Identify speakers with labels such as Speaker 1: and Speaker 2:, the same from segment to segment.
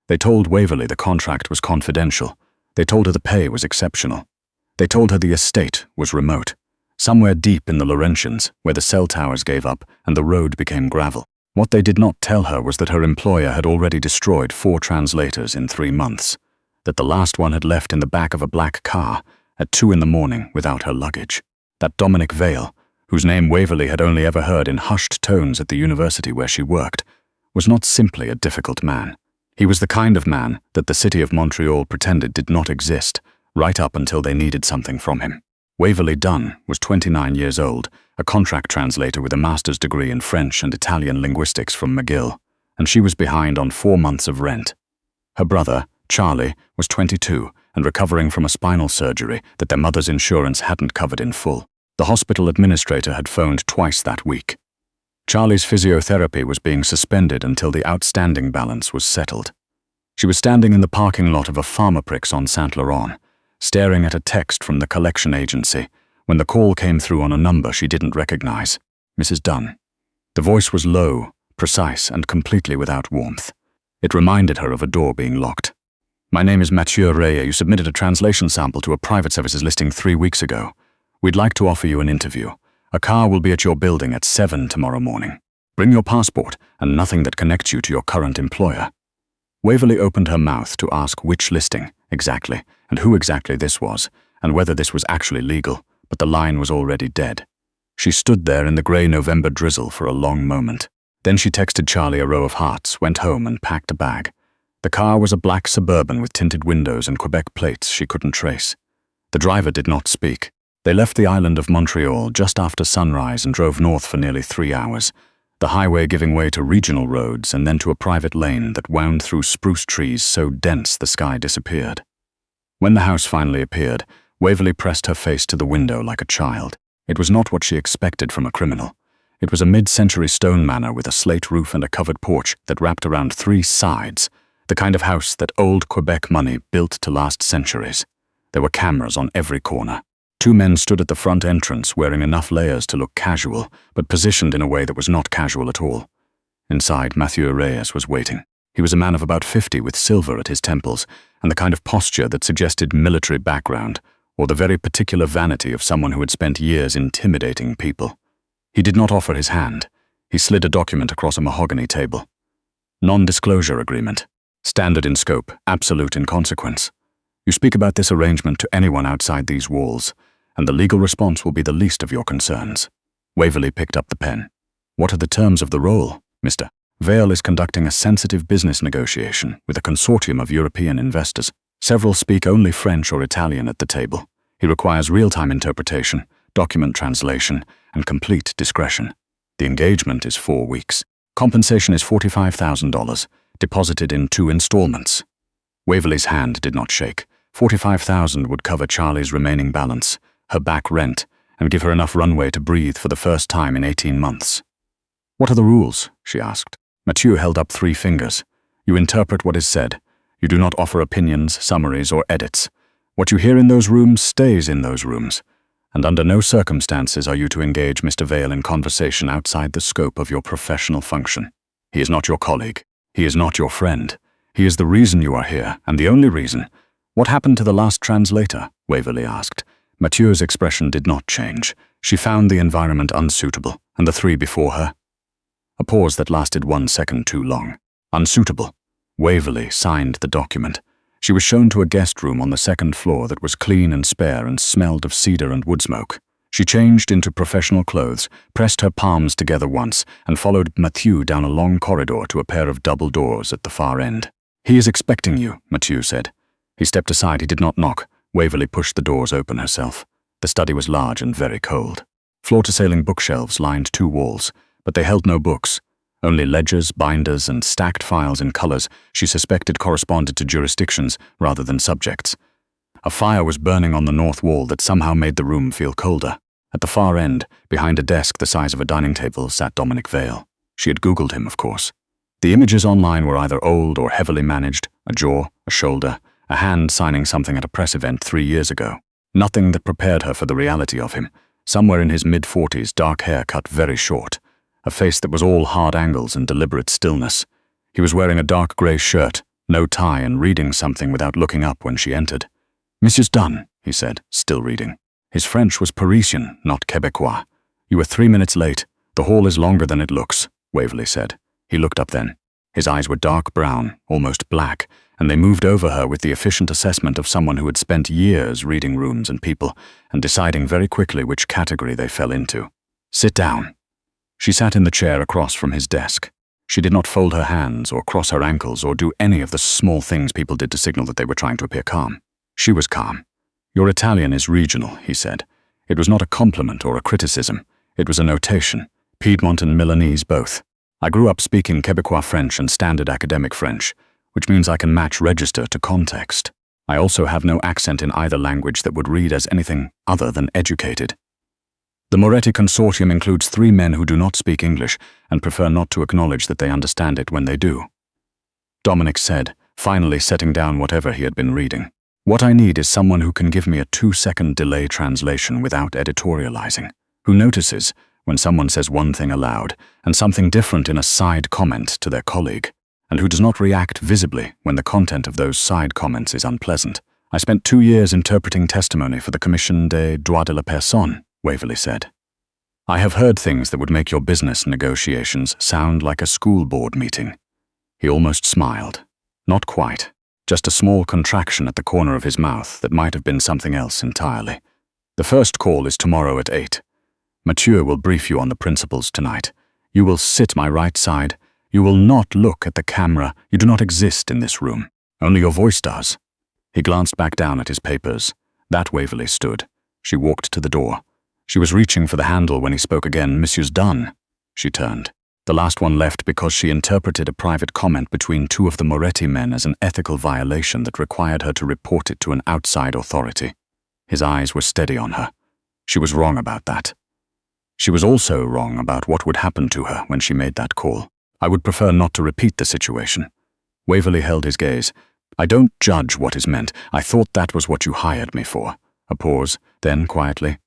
Speaker 1: They told Waverley the contract was confidential. They told her the pay was exceptional. They told her the estate was remote, somewhere deep in the Laurentians, where the cell towers gave up and the road became gravel. What they did not tell her was that her employer had already destroyed 4 translators in 3 months, that the last one had left in the back of a black car at 2 in the morning without her luggage. That Dominic Vale, whose name Waverley had only ever heard in hushed tones at the university where she worked, was not simply a difficult man. He was the kind of man that the city of Montreal pretended did not exist, right up until they needed something from him. Waverley Dunn was 29 years old, a contract translator with a master's degree in French and Italian linguistics from McGill, and she was behind on 4 months of rent. Her brother, Charlie, was 22 and recovering from a spinal surgery that their mother's insurance hadn't covered in full. The hospital administrator had phoned twice that week. Charlie's physiotherapy was being suspended until the outstanding balance was settled. She was standing in the parking lot of a Pharmaprix on Saint Laurent, staring at a text from the collection agency, when the call came through on a number she didn't recognize. Mrs. Dunn. The voice was low, precise, and completely without warmth. It reminded her of a door being locked. "My name is Mathieu Reye. You submitted a translation sample to a private services listing 3 weeks ago. We'd like to offer you an interview. A car will be at your building at 7 tomorrow morning. Bring your passport and nothing that connects you to your current employer." Waverley opened her mouth to ask which listing, exactly, and who exactly this was, and whether this was actually legal, but the line was already dead. She stood there in the grey November drizzle for a long moment. Then she texted Charlie a row of hearts, went home and packed a bag. The car was a black Suburban with tinted windows and Quebec plates she couldn't trace. The driver did not speak. They left the island of Montreal just after sunrise and drove north for nearly 3 hours, the highway giving way to regional roads and then to a private lane that wound through spruce trees so dense the sky disappeared. When the house finally appeared, Waverley pressed her face to the window like a child. It was not what she expected from a criminal. It was a mid-century stone manor with a slate roof and a covered porch that wrapped around 3 sides, the kind of house that old Quebec money built to last centuries. There were cameras on every corner. 2 men stood at the front entrance wearing enough layers to look casual, but positioned in a way that was not casual at all. Inside, Mathieu Reyes was waiting. He was a man of about 50 with silver at his temples and the kind of posture that suggested military background or the very particular vanity of someone who had spent years intimidating people. He did not offer his hand. He slid a document across a mahogany table. Non-disclosure agreement. Standard in scope, absolute in consequence. You speak about this arrangement to anyone outside these walls, and the legal response will be the least of your concerns. Waverley picked up the pen. What are the terms of the role, Mr. Vale is conducting a sensitive business negotiation with a consortium of European investors. Several speak only French or Italian at the table. He requires real-time interpretation, document translation, and complete discretion. The engagement is 4 weeks. Compensation is $45,000, deposited in 2 installments. Waverley's hand did not shake. $45,000 would cover Charlie's remaining balance, her back rent, and give her enough runway to breathe for the first time in 18 months. "What are the rules?" she asked. Mathieu held up 3 fingers. "You interpret what is said. You do not offer opinions, summaries, or edits. What you hear in those rooms stays in those rooms, and under no circumstances are you to engage Mr. Vale in conversation outside the scope of your professional function. He is not your colleague. He is not your friend. He is the reason you are here, and the only reason." "What happened to the last translator?" Waverley asked. Mathieu's expression did not change. She found the environment unsuitable, and the 3 before her. A pause that lasted 1 second too long. Unsuitable. Waverley signed the document. She was shown to a guest room on the 2nd floor that was clean and spare and smelled of cedar and wood smoke. She changed into professional clothes, pressed her palms together once, and followed Mathieu down a long corridor to a pair of double doors at the far end. "He is expecting you," Mathieu said. He stepped aside. He did not knock. Waverley pushed the doors open herself. The study was large and very cold. Floor-to-ceiling bookshelves lined 2 walls, but they held no books. Only ledgers, binders, and stacked files in colors she suspected corresponded to jurisdictions rather than subjects. A fire was burning on the north wall that somehow made the room feel colder. At the far end, behind a desk the size of a dining table, sat Dominic Vale. She had Googled him, of course. The images online were either old or heavily managed, a jaw, a shoulder, a hand signing something at a press event 3 years ago. Nothing that prepared her for the reality of him. Somewhere in his mid-40s, dark hair cut very short. A face that was all hard angles and deliberate stillness. He was wearing a dark grey shirt, no tie and reading something without looking up when she entered. "Mrs. Dunn," he said, still reading. His French was Parisian, not Quebecois. "You were 3 minutes late. The hall is longer than it looks," Waverley said. He looked up then. His eyes were dark brown, almost black, and they moved over her with the efficient assessment of someone who had spent years reading rooms and people and deciding very quickly which category they fell into. "Sit down." She sat in the chair across from his desk. She did not fold her hands or cross her ankles or do any of the small things people did to signal that they were trying to appear calm. She was calm. "Your Italian is regional," he said. It was not a compliment or a criticism. It was a notation. Piedmont and Milanese both. "I grew up speaking Quebecois French and standard academic French, which means I can match register to context. I also have no accent in either language that would read as anything other than educated. The Moretti Consortium includes 3 men who do not speak English and prefer not to acknowledge that they understand it when they do," Dominic said, finally setting down whatever he had been reading. "What I need is someone who can give me a 2-second delay translation without editorializing, who notices when someone says one thing aloud and something different in a side comment to their colleague, and who does not react visibly when the content of those side comments is unpleasant. I spent 2 years interpreting testimony for the Commission des Droits de la Personne," Waverley said. "I have heard things that would make your business negotiations sound like a school board meeting." He almost smiled. Not quite. Just a small contraction at the corner of his mouth that might have been something else entirely. "The first call is tomorrow at 8. Mathieu will brief you on the principles tonight. You will sit my right side. You will not look at the camera. You do not exist in this room. Only your voice does." He glanced back down at his papers. That Waverley stood. She walked to the door. She was reaching for the handle when he spoke again. "Mrs. Dunn." She turned. The last one left because she interpreted a private comment between 2 of the Moretti men as an ethical violation that required her to report it to an outside authority. His eyes were steady on her. She was wrong about that. She was also wrong about what would happen to her when she made that call. "I would prefer not to repeat the situation." Waverley held his gaze. "I don't judge what is meant. I thought that was what you hired me for." A pause, then quietly,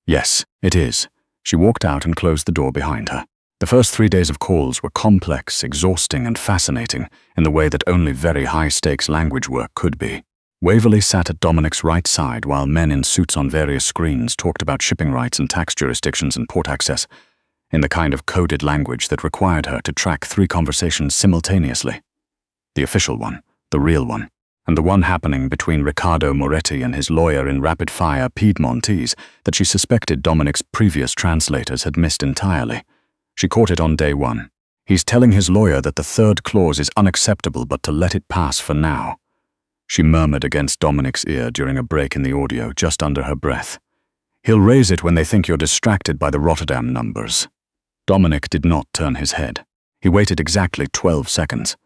Speaker 1: "Yes, it is." She walked out and closed the door behind her. The first 3 days of calls were complex, exhausting, and fascinating in the way that only very high-stakes language work could be. Waverley sat at Dominic's right side while men in suits on various screens talked about shipping rights and tax jurisdictions and port access, in the kind of coded language that required her to track 3 conversations simultaneously. The official one, the real one, and the one happening between Riccardo Moretti and his lawyer in rapid-fire Piedmontese that she suspected Dominic's previous translators had missed entirely. She caught it on day 1. "He's telling his lawyer that the 3rd clause is unacceptable but to let it pass for now," she murmured against Dominic's ear during a break in the audio just under her breath. "He'll raise it when they think you're distracted by the Rotterdam numbers." Dominic did not turn his head. He waited exactly 12 seconds.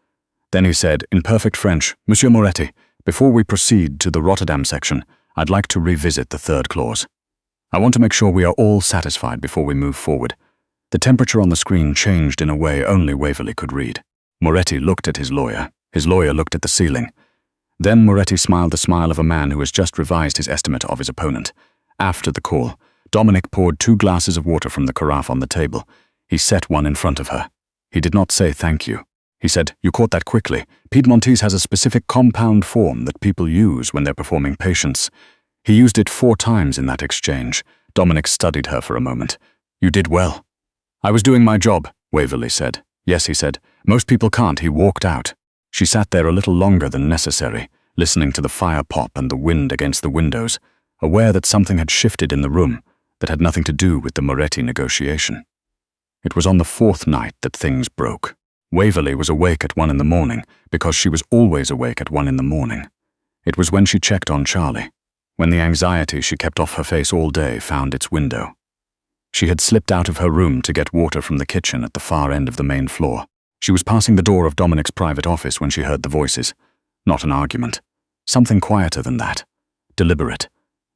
Speaker 1: Then he said, in perfect French, "Monsieur Moretti, before we proceed to the Rotterdam section, I'd like to revisit the 3rd clause. I want to make sure we are all satisfied before we move forward." The temperature on the screen changed in a way only Waverley could read. Moretti looked at his lawyer looked at the ceiling. Then Moretti smiled the smile of a man who has just revised his estimate of his opponent. After the call, Dominic poured 2 glasses of water from the carafe on the table. He set one in front of her. He did not say thank you. He said, "You caught that quickly. Piedmontese has a specific compound form that people use when they're performing patience." He used it 4 times in that exchange. Dominic studied her for a moment. "You did well." "I was doing my job," Waverley said. "Yes," he said. "Most people can't." He walked out. She sat there a little longer than necessary, listening to the fire pop and the wind against the windows, aware that something had shifted in the room that had nothing to do with the Moretti negotiation. It was on the 4th night that things broke. Waverley was awake at 1 in the morning because she was always awake at 1 in the morning. It was when she checked on Charlie, when the anxiety she kept off her face all day found its window. She had slipped out of her room to get water from the kitchen at the far end of the main floor. She was passing the door of Dominic's private office when she heard the voices. Not an argument. Something quieter than that. Deliberate.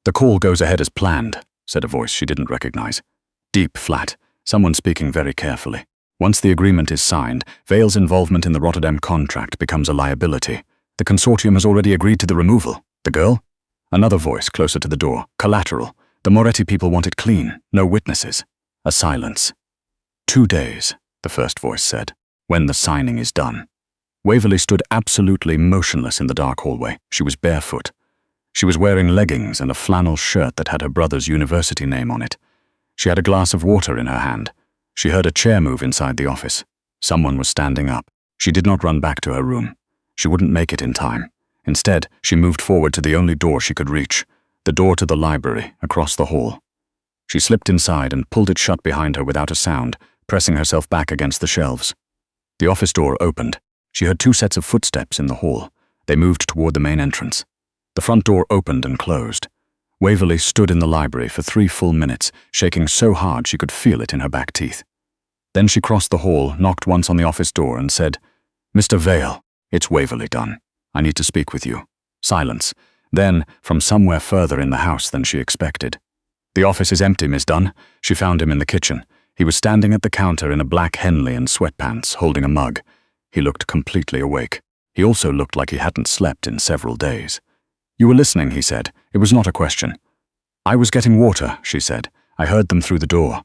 Speaker 1: "The call goes ahead as planned," said a voice she didn't recognize. Deep, flat, someone speaking very carefully. "Once the agreement is signed, Vale's involvement in the Rotterdam contract becomes a liability. The consortium has already agreed to the removal. The girl?" Another voice closer to the door. "Collateral. The Moretti people want it clean. No witnesses." A silence. 2 days, the first voice said, "when the signing is done." Waverley stood absolutely motionless in the dark hallway. She was barefoot. She was wearing leggings and a flannel shirt that had her brother's university name on it. She had a glass of water in her hand. She heard a chair move inside the office. Someone was standing up. She did not run back to her room. She wouldn't make it in time. Instead, she moved forward to the only door she could reach, the door to the library across the hall. She slipped inside and pulled it shut behind her without a sound, pressing herself back against the shelves. The office door opened. She heard 2 sets of footsteps in the hall. They moved toward the main entrance. The front door opened and closed. Waverley stood in the library for 3 full minutes, shaking so hard she could feel it in her back teeth. Then she crossed the hall, knocked once on the office door and said, "Mr. Vale, it's Waverley Dunn. I need to speak with you." Silence. Then, from somewhere further in the house than she expected. "The office is empty, Miss Dunn." She found him in the kitchen. He was standing at the counter in a black Henley and sweatpants, holding a mug. He looked completely awake. He also looked like he hadn't slept in several days. "You were listening," he said. "It was not a question." "I was getting water," she said. "I heard them through the door."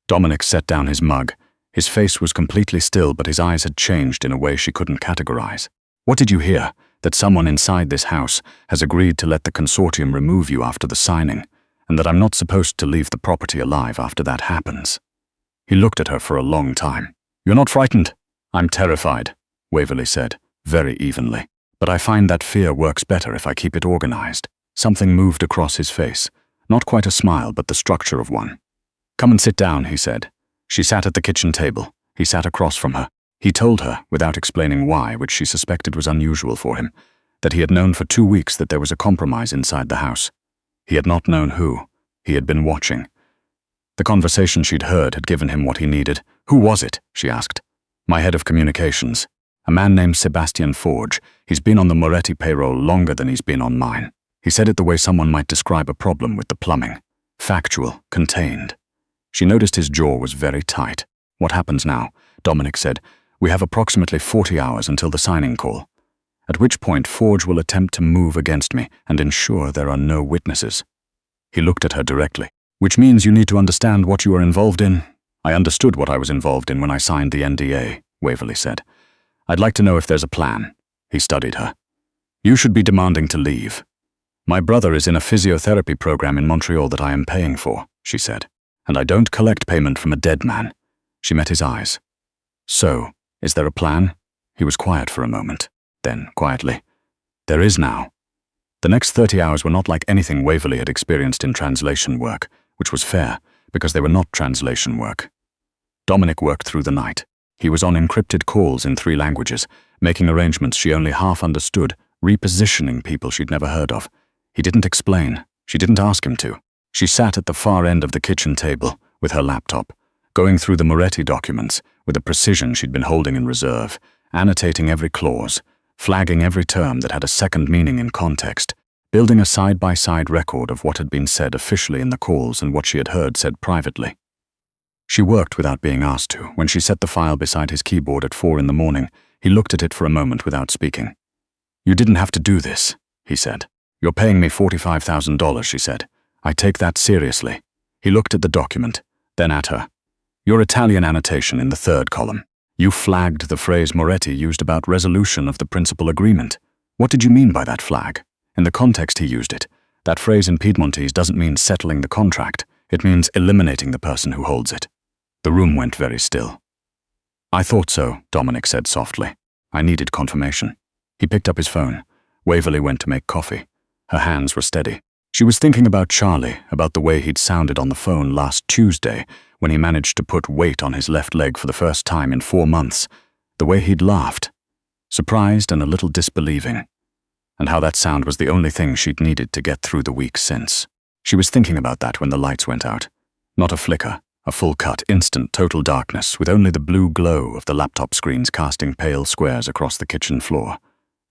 Speaker 1: Dominic set down his mug. His face was completely still, but his eyes had changed in a way she couldn't categorize. "What did you hear? That someone inside this house has agreed to let the consortium remove you after the signing, and that I'm not supposed to leave the property alive after that happens." He looked at her for a long time. "You're not frightened?" "I'm terrified," Waverley said, very evenly. "But I find that fear works better if I keep it organized." Something moved across his face. Not quite a smile, but the structure of one. "Come and sit down," he said. She sat at the kitchen table. He sat across from her. He told her, without explaining why, which she suspected was unusual for him, that he had known for 2 weeks that there was a compromise inside the house. He had not known who. He had been watching. The conversation she'd heard had given him what he needed. "Who was it?" she asked. "My head of communications. A man named Sebastian Forge. He's been on the Moretti payroll longer than he's been on mine." He said it the way someone might describe a problem with the plumbing. Factual, contained. She noticed his jaw was very tight. "What happens now?" Dominic said. "We have approximately 40 hours until the signing call, at which point Forge will attempt to move against me and ensure there are no witnesses." He looked at her directly. "Which means you need to understand what you are involved in." "I understood what I was involved in when I signed the NDA," Waverley said. "I'd like to know if there's a plan." He studied her. "You should be demanding to leave." "My brother is in a physiotherapy program in Montreal that I am paying for," she said. "And I don't collect payment from a dead man." She met his eyes. "So, is there a plan?" He was quiet for a moment. Then, quietly, "There is now." The next 30 hours were not like anything Waverley had experienced in translation work, which was fair, because they were not translation work. Dominic worked through the night. He was on encrypted calls in 3 languages, making arrangements she only half understood, repositioning people she'd never heard of. He didn't explain. She didn't ask him to. She sat at the far end of the kitchen table, with her laptop, going through the Moretti documents with a precision she'd been holding in reserve, annotating every clause, flagging every term that had a second meaning in context, building a side-by-side record of what had been said officially in the calls and what she had heard said privately. She worked without being asked to. When she set the file beside his keyboard at 4 in the morning, he looked at it for a moment without speaking. "You didn't have to do this," he said. "You're paying me $45,000, she said. "I take that seriously." He looked at the document, then at her. "Your Italian annotation in the 3rd column. You flagged the phrase Moretti used about resolution of the principal agreement. What did you mean by that flag? In the context he used it, that phrase in Piedmontese doesn't mean settling the contract. It means eliminating the person who holds it." The room went very still. "I thought so," Dominic said softly. "I needed confirmation." He picked up his phone. Waverley went to make coffee. Her hands were steady. She was thinking about Charlie, about the way he'd sounded on the phone last Tuesday when he managed to put weight on his left leg for the first time in 4 months, the way he'd laughed, surprised and a little disbelieving, and how that sound was the only thing she'd needed to get through the week since. She was thinking about that when the lights went out. Not a flicker, a full cut, instant, total darkness, with only the blue glow of the laptop screens casting pale squares across the kitchen floor.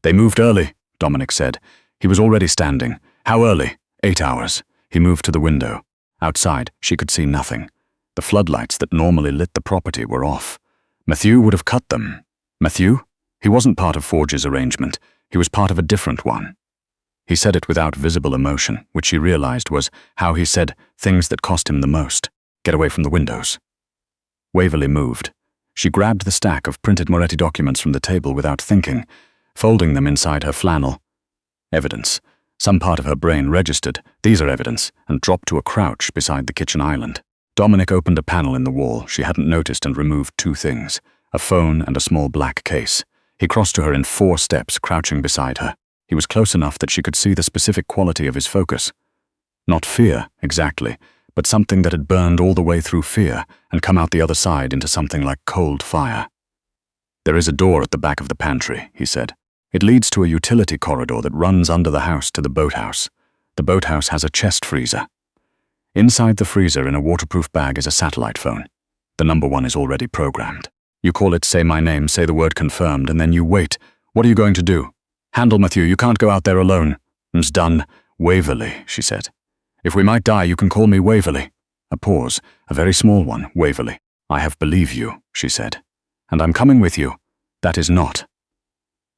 Speaker 1: "They moved early," Dominic said. He was already standing. "How early?" 8 hours. He moved to the window. Outside, she could see nothing. The floodlights that normally lit the property were off. Matthew would have cut them. Matthew? He wasn't part of Forge's arrangement. He was part of a different one. He said it without visible emotion, which she realized was how he said things that cost him the most. "Get away from the windows." Waverley moved. She grabbed the stack of printed Moretti documents from the table without thinking, folding them inside her flannel. Evidence. Some part of her brain registered, these are evidence, and dropped to a crouch beside the kitchen island. Dominic opened a panel in the wall she hadn't noticed and removed two things, a phone and a small black case. He crossed to her in 4 steps, crouching beside her. He was close enough that she could see the specific quality of his focus. Not fear, exactly, but something that had burned all the way through fear and come out the other side into something like cold fire. "There is a door at the back of the pantry," he said. "It leads to a utility corridor that runs under the house to the boathouse. The boathouse has a chest freezer. Inside the freezer in a waterproof bag is a satellite phone. The number 1 is already programmed. You call it, say my name, say the word confirmed, and then you wait. What are you going to do? Handle, Matthew, you can't go out there alone." "M's done. Waverley," she said. "If we might die, you can call me Waverley." A pause, a very small one, Waverley. "I have believed you," she said. "And I'm coming with you." "That is not."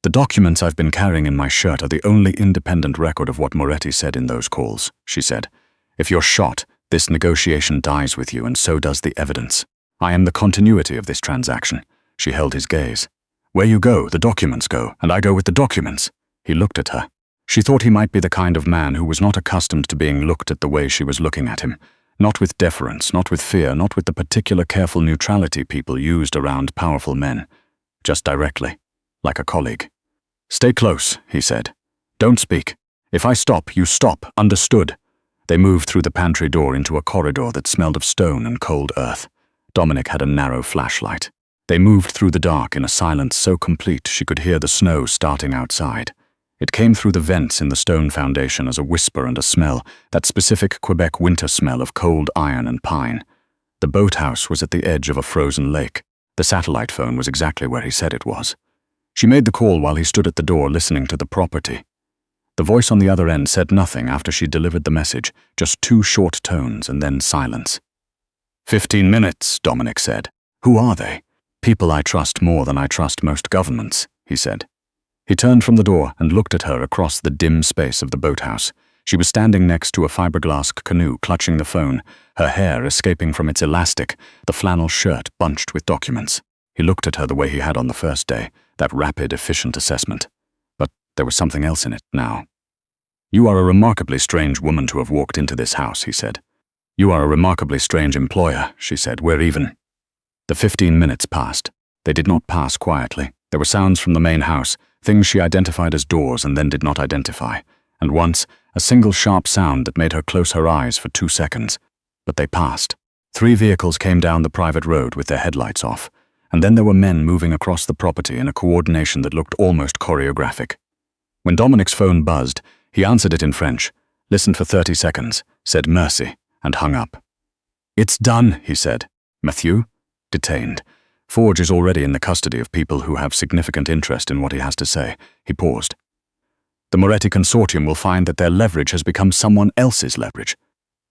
Speaker 1: "The documents I've been carrying in my shirt are the only independent record of what Moretti said in those calls," she said. "If you're shot, this negotiation dies with you, and so does the evidence. I am the continuity of this transaction." She held his gaze. "Where you go, the documents go, and I go with the documents." He looked at her. She thought he might be the kind of man who was not accustomed to being looked at the way she was looking at him. Not with deference, not with fear, not with the particular careful neutrality people used around powerful men. Just directly, like a colleague. "Stay close," he said. "Don't speak. If I stop, you stop, understood?" They moved through the pantry door into a corridor that smelled of stone and cold earth. Dominic had a narrow flashlight. They moved through the dark in a silence so complete she could hear the snow starting outside. It came through the vents in the stone foundation as a whisper and a smell, that specific Quebec winter smell of cold iron and pine. The boathouse was at the edge of a frozen lake. The satellite phone was exactly where he said it was. She made the call while he stood at the door listening to the property. The voice on the other end said nothing after she delivered the message, just 2 short tones and then silence. 15 minutes, Dominic said. "Who are they?" "People I trust more than I trust most governments," he said. He turned from the door and looked at her across the dim space of the boathouse. She was standing next to a fiberglass canoe, clutching the phone, her hair escaping from its elastic, the flannel shirt bunched with documents. He looked at her the way he had on the first day, that rapid, efficient assessment. But there was something else in it now. "You are a remarkably strange woman to have walked into this house," he said. "You are a remarkably strange employer," she said. "We're even." The 15 minutes passed. They did not pass quietly. There were sounds from the main house, things she identified as doors and then did not identify, and once, a single sharp sound that made her close her eyes for 2 seconds. But they passed. 3 vehicles came down the private road with their headlights off, and then there were men moving across the property in a coordination that looked almost choreographic. When Dominic's phone buzzed, he answered it in French, listened for 30 seconds, said merci, and hung up. "It's done," he said. "Matthew?" "Detained. Forge is already in the custody of people who have significant interest in what he has to say." He paused. "The Moretti Consortium will find that their leverage has become someone else's leverage."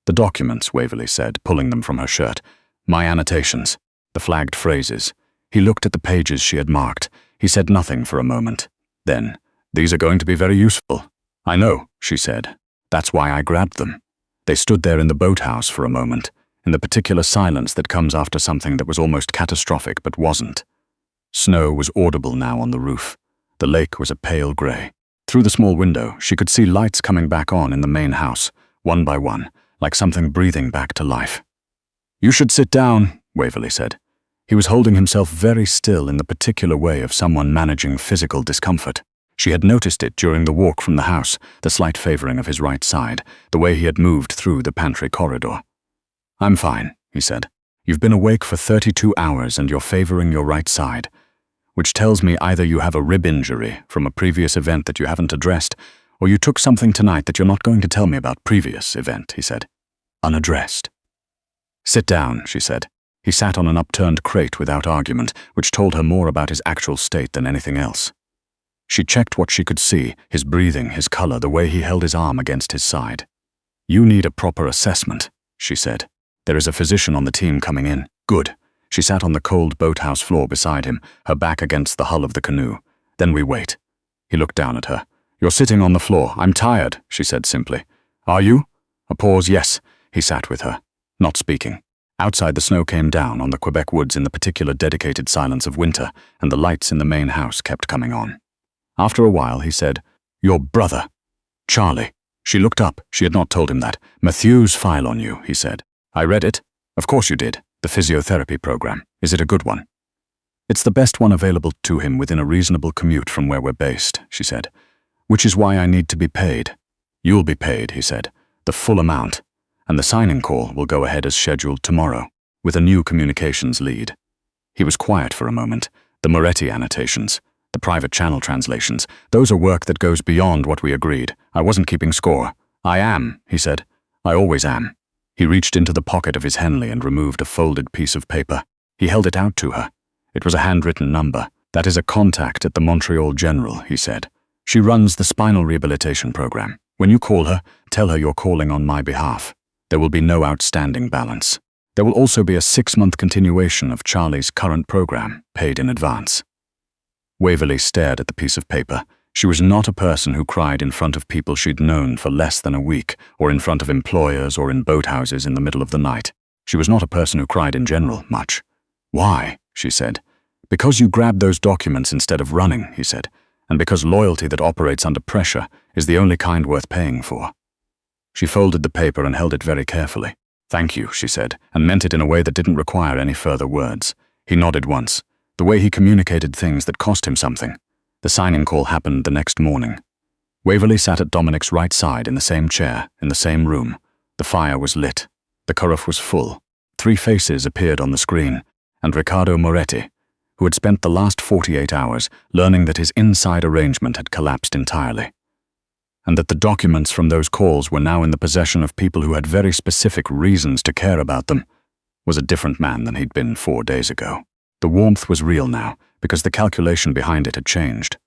Speaker 1: "The documents," Waverley said, pulling them from her shirt. "My annotations. The flagged phrases." He looked at the pages she had marked. He said nothing for a moment. Then, "These are going to be very useful." "I know," she said. "That's why I grabbed them." They stood there in the boathouse for a moment, in the particular silence that comes after something that was almost catastrophic but wasn't. Snow was audible now on the roof. The lake was a pale grey. Through the small window, she could see lights coming back on in the main house, one by one, like something breathing back to life. "You should sit down," Waverley said. He was holding himself very still in the particular way of someone managing physical discomfort. She had noticed it during the walk from the house, the slight favouring of his right side, the way he had moved through the pantry corridor. "I'm fine," he said. "You've been awake for 32 hours and you're favouring your right side, which tells me either you have a rib injury from a previous event that you haven't addressed, or you took something tonight that you're not going to tell me about previous event," he said. "Unaddressed." "Sit down," she said. He sat on an upturned crate without argument, which told her more about his actual state than anything else. She checked what she could see, his breathing, his colour, the way he held his arm against his side. "You need a proper assessment," she said. "There is a physician on the team coming in." "Good." She sat on the cold boathouse floor beside him, her back against the hull of the canoe. "Then we wait." He looked down at her. "You're sitting on the floor. I'm tired," she said simply. "Are you?" A pause. "Yes." He sat with her, not speaking. Outside, the snow came down on the Quebec woods in the particular dedicated silence of winter, and the lights in the main house kept coming on. After a while, he said, "Your brother, Charlie." She looked up. She had not told him that. "Matthew's file on you," he said. "I read it." "Of course you did. The physiotherapy program. Is it a good one?" "It's the best one available to him within a reasonable commute from where we're based," she said. "Which is why I need to be paid." "You'll be paid," he said. "The full amount. And the signing call will go ahead as scheduled tomorrow, with a new communications lead." He was quiet for a moment. "The Moretti annotations, the private channel translations, those are work that goes beyond what we agreed. I wasn't keeping score." "I am," he said. "I always am." He reached into the pocket of his Henley and removed a folded piece of paper. He held it out to her. It was a handwritten number. "That is a contact at the Montreal General," he said. "She runs the spinal rehabilitation program. When you call her, tell her you're calling on my behalf. There will be no outstanding balance. There will also be a 6-month continuation of Charlie's current program, paid in advance." Waverley stared at the piece of paper. She was not a person who cried in front of people she'd known for less than a week, or in front of employers or in boathouses in the middle of the night. She was not a person who cried in general much. "Why?" she said. "Because you grabbed those documents instead of running," he said, "and because loyalty that operates under pressure is the only kind worth paying for." She folded the paper and held it very carefully. "Thank you," she said, and meant it in a way that didn't require any further words. He nodded once, the way he communicated things that cost him something. The signing call happened the next morning. Waverley sat at Dominic's right side in the same chair, in the same room. The fire was lit. The curragh was full. 3 faces appeared on the screen, and Riccardo Moretti, who had spent the last 48 hours learning that his inside arrangement had collapsed entirely, and that the documents from those calls were now in the possession of people who had very specific reasons to care about them, was a different man than he'd been 4 days ago. The warmth was real now, because the calculation behind it had changed.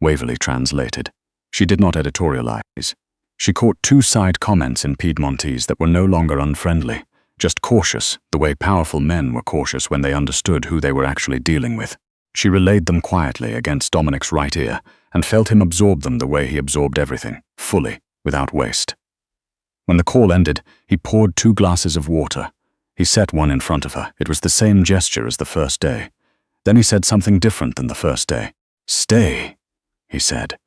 Speaker 1: Waverley translated. She did not editorialize. She caught 2 side comments in Piedmontese that were no longer unfriendly, just cautious, the way powerful men were cautious when they understood who they were actually dealing with. She relayed them quietly against Dominic's right ear, and felt him absorb them the way he absorbed everything, fully, without waste. When the call ended, he poured 2 glasses of water. He set one in front of her. It was the same gesture as the first day. Then he said something different than the first day. "Stay," he said.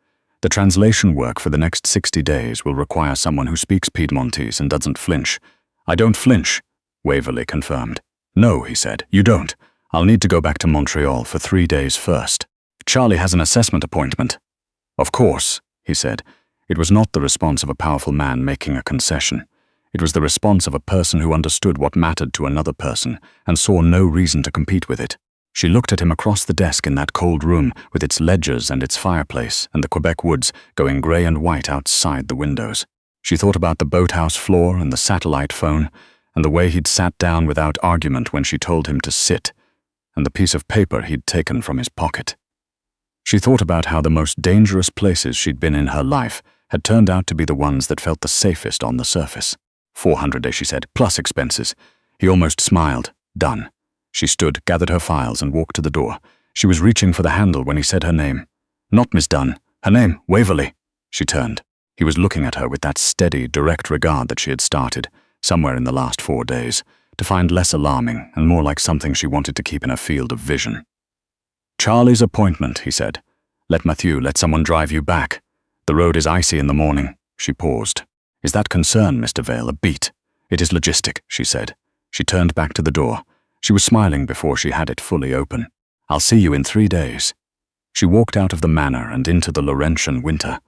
Speaker 1: "The translation work for the next 60 days will require someone who speaks Piedmontese and doesn't flinch." "I don't flinch," Waverley confirmed. "No," he said, "you don't. I'll need to go back to Montreal for 3 days first. Charlie has an assessment appointment." "Of course," he said. It was not the response of a powerful man making a concession. It was the response of a person who understood what mattered to another person and saw no reason to compete with it. She looked at him across the desk in that cold room with its ledgers and its fireplace and the Quebec woods going grey and white outside the windows. She thought about the boathouse floor and the satellite phone and the way he'd sat down without argument when she told him to sit, and the piece of paper he'd taken from his pocket. She thought about how the most dangerous places she'd been in her life had turned out to be the ones that felt the safest on the surface. 400 she said, plus expenses. He almost smiled. Done. She stood, gathered her files, and walked to the door. She was reaching for the handle when he said her name. "Not Miss Dunn. Her name, Waverley." She turned. He was looking at her with that steady, direct regard that she had started, somewhere in the last 4 days, to find less alarming and more like something she wanted to keep in her field of vision. "Charlie's appointment," he said. Let someone drive you back. The road is icy in the morning." She paused. "Is that concern, Mr. Vale, a beat?" "It is logistic," she said. She turned back to the door. She was smiling before she had it fully open. "I'll see you in 3 days." She walked out of the manor and into the Laurentian winter,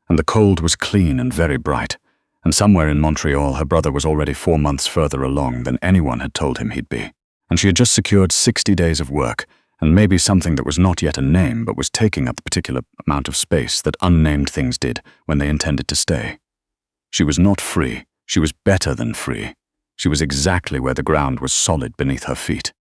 Speaker 1: and the cold was clean and very bright, and somewhere in Montreal her brother was already 4 months further along than anyone had told him he'd be, and she had just secured 60 days of work, and maybe something that was not yet a name but was taking up the particular amount of space that unnamed things did when they intended to stay. She was not free. She was better than free. She was exactly where the ground was solid beneath her feet.